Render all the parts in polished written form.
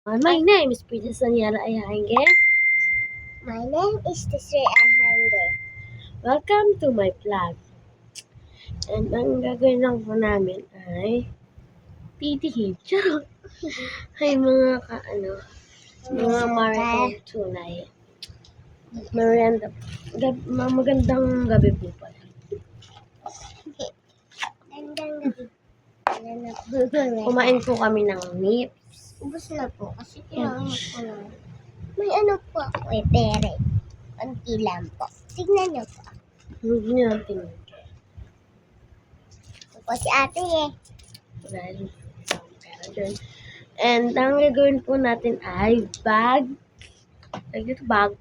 My name is Princess Daniela Ayhange. My name is Desiree Ayhange. Welcome to my vlog. And ang gagawin lang po namin ay titihin. Charot! Ay mga marathon tunay. Merienda. Magandang gabi po pala. Gandang gabi. Kumain po kami ng nips. Ubus na po kasi kailangan ko na. May ano po ako pere. Konti lang po. Tignan niyo po. Hindi natin. Ito po si ate eh. Dahil pera dyan. And ang gagawin po natin ay bag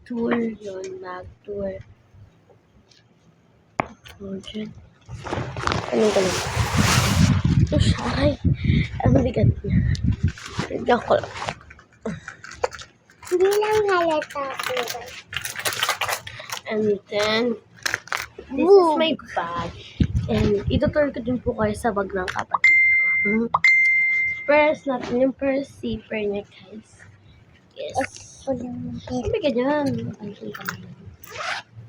tour. Yun, bag tour. Okay. Anong ganun? Ito siya. Ay, ang bigat niya. Tignan ko lang. Hindi lang halata po. And then, this is my bag. And itutur ko din po kayo sa bag ng kapatid ko. Purse natin. Yung purse zipper niya, guys. Yes. Ang bigat yan. Pansin ka naman.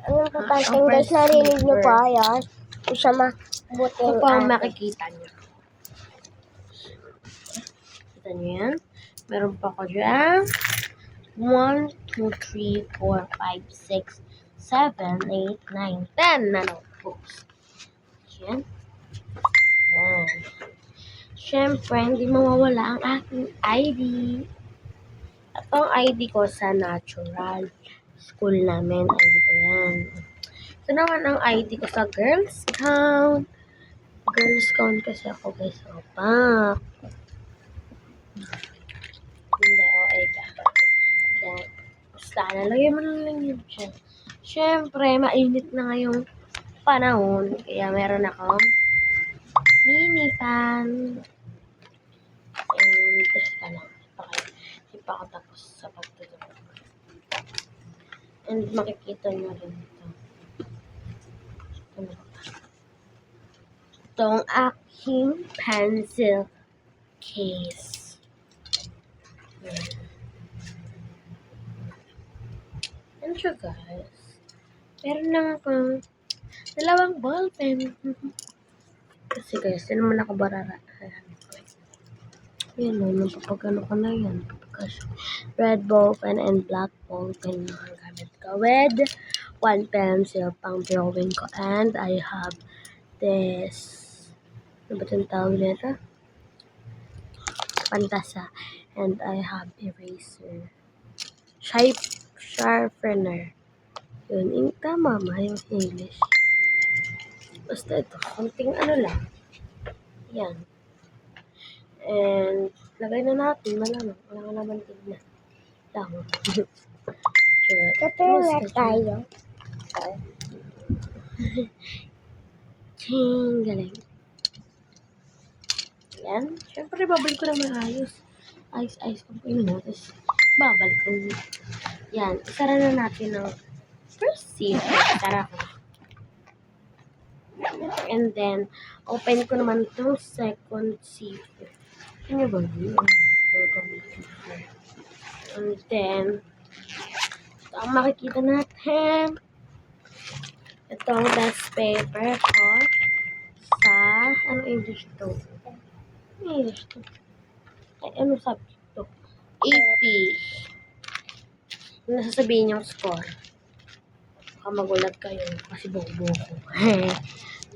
Ang kapansin guys, narinig niyo pa yan. Isa mabuti Ito pa ang makikita niyo. Kita niyo yan? Meron pa ko dyan. 1, 2, 3, 4, 5, 6, 7, 8, 9, 10 na notebooks. Yan. Yan. Siyempre, hindi mawawala ang aking ID. Ito ang ID ko sa natural school namin. ID ko yan. Ito naman ang ID ko sa Girl Scout. Girl Scout kasi ako guys. Opa. Hindi, OA ka. Yan. Basta, nalagay mo lang yun siya. Siyempre, mainit na ngayong panahon. Kaya meron akong mini fan. And, teka lang. Hindi pa ako tapos sa pagtutulog. And, makikita nyo rin ito. Itong aking pencil case. Yan siya, guys. Meron lang akong dalawang ballpen. Kasi guys, yun naman ako barara. Yan o, napapagano ko na yan. Red ballpen and black ballpen na ang gamit ko. With one pencil pang drawing ko. And I have this, ano ba itong tawag nito? Pantasa. And I have eraser. Sharpener. Yun, tama yung English. Basta ito, konting ano lang. Yan. And, lagay na natin, malamang. Wala ka naman tignan. Lang. Kapag na tayo. Ching, galing. Yan. Siyempre, babalik ko na maayos. Ayos ko po yun. Tapos, babalik ko. Yan. Isara na natin ang first zip. Isara ko. And then, open ko naman itong second zip. Ano ba yun? And then, ito ang makikita natin. Ito ang best paper ko sa, ano English to? Ano English to? Ay, ano subject to? AP. Nasasabihin yung score. Baka magulat kayo kasi bobo ko.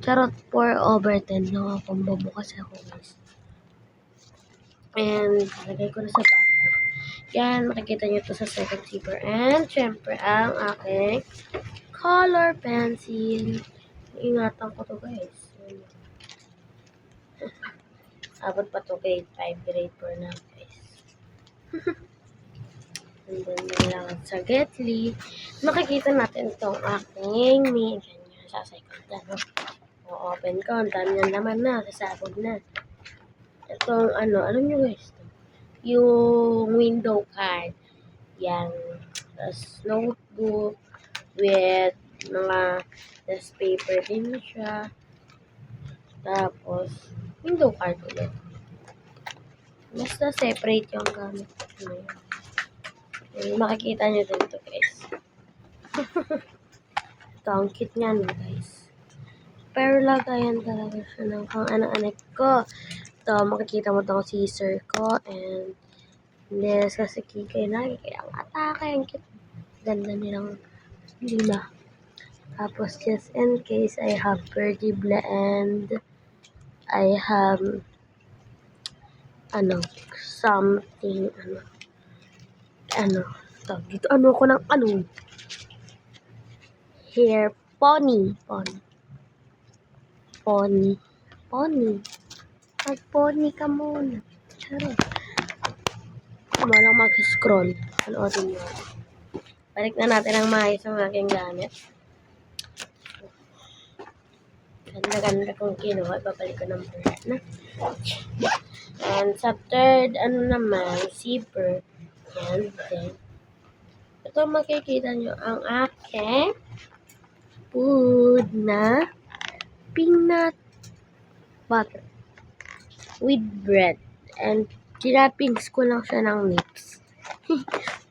Charot, 4/10 lang akong bobo kasi ako guys. And, lagay ko na sa bag ko. Yan, makikita nyo to sa second zipper. And, syempre, ang aking color pencil. Ingatan ko to guys. Abot pa to grade 5, grade 4 na guys. And then, lang sa Getly. Makikita natin itong aking ganyan sa second. O-open ko. Ang dami ng laman na. Sasabog na. Itong alam nyo guys, yung window card. Yan. Tapos notebook with mga test paper din siya. Tapos window card ulit. Basta separate yung gamit ko ngayon. Makikita nyo din ito, guys. Ito, ang cute nga no, guys. Pero lagayan talaga siya ng kung ano-anak ko. Ito, makikita mo itong scissor ko. And this, kasi kikay na. Kaya ang atake. Ang cute. Ganda nilang lima. Tapos, just in case, I have Birdie Blend. I have, something, tawag dito, ko ng hair pony. Mag-pony ka muna. Charot. Walang mag-scroll. Panoorin nyo. Balik na natin ang maayos ang aking gamit. Ganda-ganda kong kinuha. Babalik ko ng pula na. And sa third, naman, zipper. And then, ito makikita nyo ang aking food na peanut butter with bread. And tinapings ko lang siya ng nips.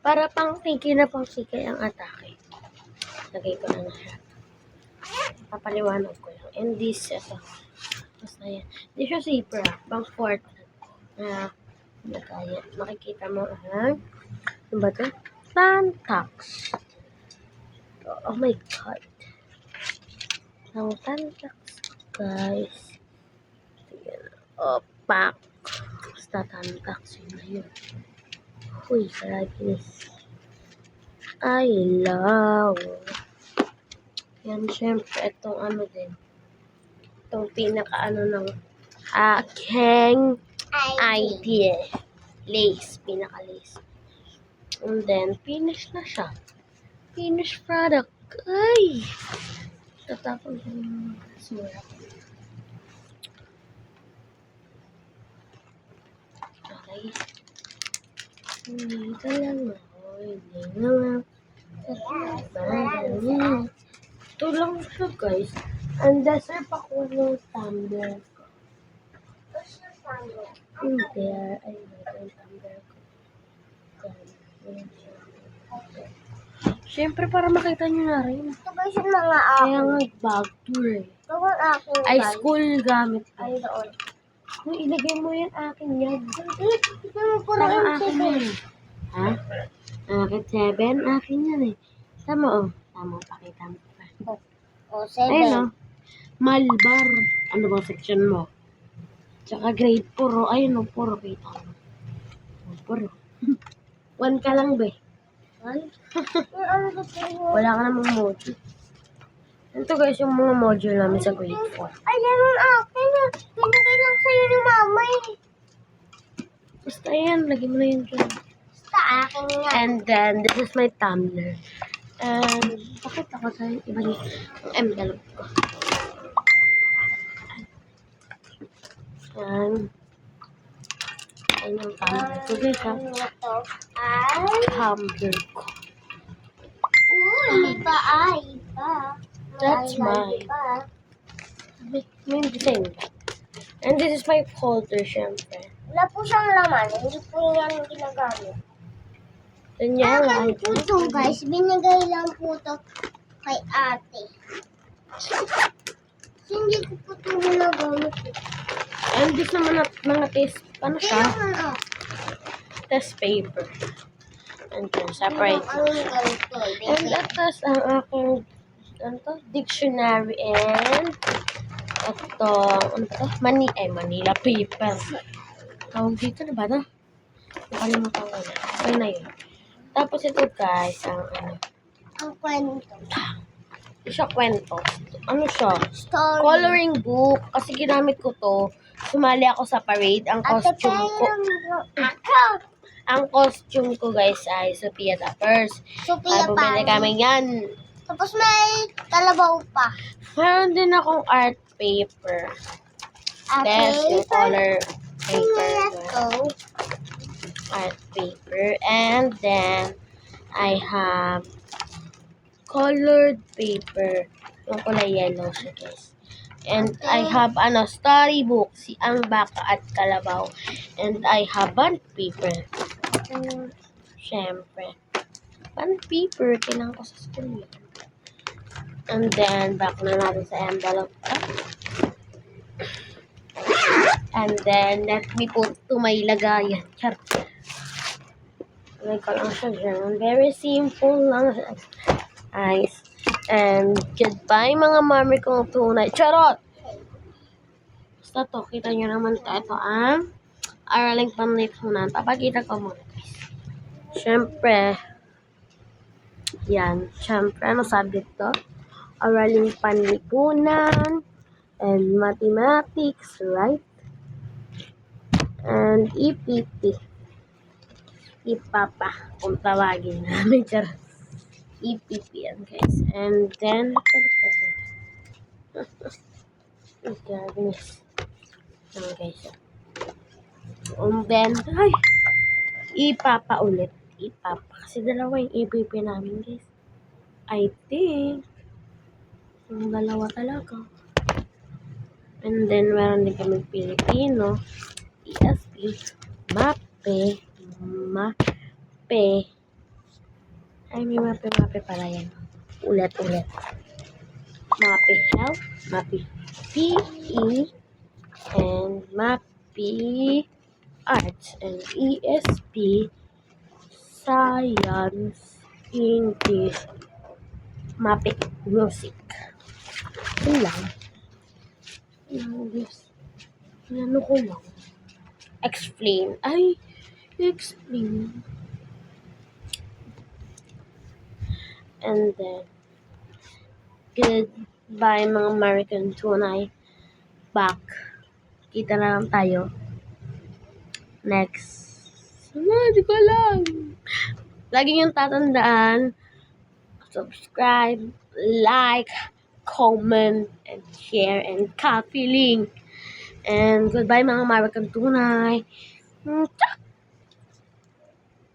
Para pang kiki na pang kikay ang atake. Lagay ko na siya. Papaliwanag ko lang. And this, basta yan. Hindi siya zipper, pang fourth. Nagaya. Makikita mo, ano ba ito? Tantax. Oh my God. Ang Tantax, guys. Opak. Basta Tantax, yun na yun. Uy, saragis. I love. Yan, syempre, itong din. Itong pinaka ng aking idea. Lace, pinaka-lace. And then, finish na siya. Finished product. Ay! Tatapon ko yung sura. Okay. Hindi ka lang ako. Hindi naman. Ito lang siya, guys. And deserve ako ng tumbler ko. What's your tumbler? There. Ay, yung tumbler ko. Siyempre, para makita nyo na rin. Ito guys yung mga Kaya nga, bag tour eh. Ito ang aking Ay, bag. school gamit ko. Ay, doon. Kung ilagay mo yan, akin yan. Hindi, ito mo po Saka rin akin yan. Ha? Akin 7? Akin yan eh. Tama oh. Tama, pakita mo pa. O, 7. Ayun oh. Malbar. Ano bang section mo? Tsaka grade 4 oh. Ayun oh, 4 kita mo. 4 oh. 1 ka lang ba? Wala ka namang module. Ito guys, yung mga module namin sa grade 4. Ay, yan ang akin na. Pinagay lang sa'yo ni mama eh. Basta yan, lagay mo na yun dyan. Basta akin nga. And then, this is my tumbler. And, bakit ako sa'yo? Iba niyo yung envelope ko. And, ayun yung tumbler ko guys ha. Ano to? Ay. Tumbler ko. Iba ay. Iba. That's mine. Iba. May design ba? And this is my folder, syempre. Wala po siyang laman. Hindi po yan ginagamit. Ganyan lang. Akin po ito guys. Binigay lang po ito kay ate. Kasi hindi ko po ito ginagamit. And this naman na mga test, ano siya? Kaya naman ako. Test paper. And then, separate. Ano yung ganito? And atas ang aking dictionary and ito, ano to? Manila paper. Tawag dito na ba na? Nakalimutan ko na. Okay na yun. Tapos ito guys, Ang kwento. Ito siya kwento. Ano siya? Story. Coloring book. Kasi ginamit ko to. Sumali ako sa parade. Ang costume ko. Ang costume ko guys ay Sophia the First. Sophia Bumili pa. kami yan. Tapos may kalabaw pa. Meron din akong art paper. Then, yung color paper. Art paper. And then, I have colored paper. Yung kulay yellow siya, guys. And I have storybook, si Ang Baka at Kalabaw. And I have bond paper. Siyempre. Bond paper, kailangan ko sa school yan. And then, back na natin sa envelope. And then, let me put to my lagayan. Char. Lagay ko lang siya dyan. Very simple lang siya. Nice. And goodbye mga mami kong tunay. Charot! Basta to, kita nyo naman ito ang Araling Panlipunan. Papakita ko muna. Siyempre, yan. Siyempre, ano subject to? Araling Panlipunan and Mathematics, right? And EPP. Ipapa, kung tawagin namin. Charot. EPP yan, guys. And then, oh, goodness. Yan, guys. And then, ay, ipapa ulit. Ipapa. Kasi dalawa yung EPP namin, guys. I think, yung dalawa talaga. And then, meron din kami Pilipino, ESP, MAPE, ay, may MAPE pala yan. Ulit. MAPE Health, MAPE PE, and MAPE Arts, and ESP Science, English, MAPE Music. Yun lang. Ano ko lang. Explain. And then, goodbye mga American tunay. Back. Kita na lang tayo. Next. Di ko alam. Lagi niyong tatandaan. Subscribe, like, comment, and share, and copy link. And goodbye mga American tunay. Tsak!